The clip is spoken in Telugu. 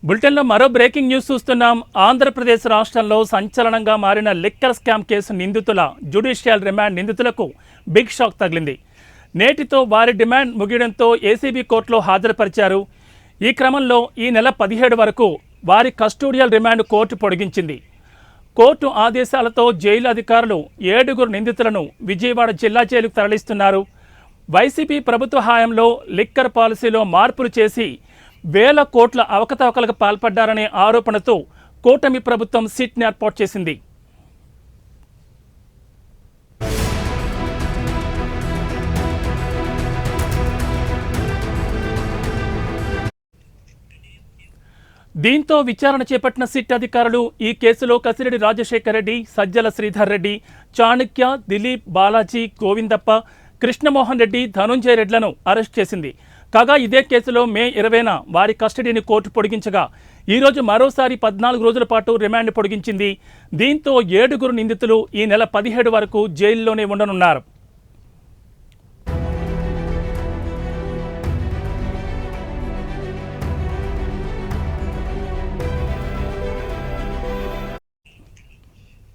బులెటిన్లో మరో బ్రేకింగ్ న్యూస్ చూస్తున్నాం. ఆంధ్రప్రదేశ్ రాష్ట్రంలో సంచలనంగా మారిన లిక్కర్ స్కామ్ కేసు నిందితుల జ్యుడిషియల్ రిమాండ్ నిందితులకు బిగ్ షాక్ తగిలింది. నేటితో వారి డిమాండ్ ముగియడంతో ఏసీబీ కోర్టులో హాజరుపరిచారు. ఈ క్రమంలో ఈ నెల 17 వరకు వారి కస్టోడియల్ రిమాండ్ కోర్టు పొడిగించింది. కోర్టు ఆదేశాలతో జైలు అధికారులు 7 నిందితులను విజయవాడ జిల్లా జైలుకు తరలిస్తున్నారు. వైసీపీ ప్రభుత్వ హయాంలో లిక్కర్ పాలసీలో మార్పులు చేసి వేల కోట్ల అవకతవకలకు పాల్పడ్డారనే ఆరోపణతో కూటమి ప్రభుత్వం సిట్ని ఏర్పాటు చేసింది. దీంతో విచారణ చేపట్టిన సిట్ అధికారులు ఈ కేసులో కసిరెడ్డి రాజశేఖర్ రెడ్డి, సజ్జల శ్రీధర్ రెడ్డి, చాణక్య, దిలీప్, బాలాజీ, గోవిందప్ప, కృష్ణమోహన్ రెడ్డి, ధనుంజయ రెడ్లను అరెస్ట్ చేసింది. కాగా ఇదే కేసులో మే 20న వారి కస్టడీని కోర్టు పొడిగించగా ఈరోజు మరోసారి 14 రోజుల పాటు రిమాండ్ పొడిగించింది. దీంతో 7 నిందితులు ఈ నెల 17 వరకు జైల్లోనే ఉండనున్నారు.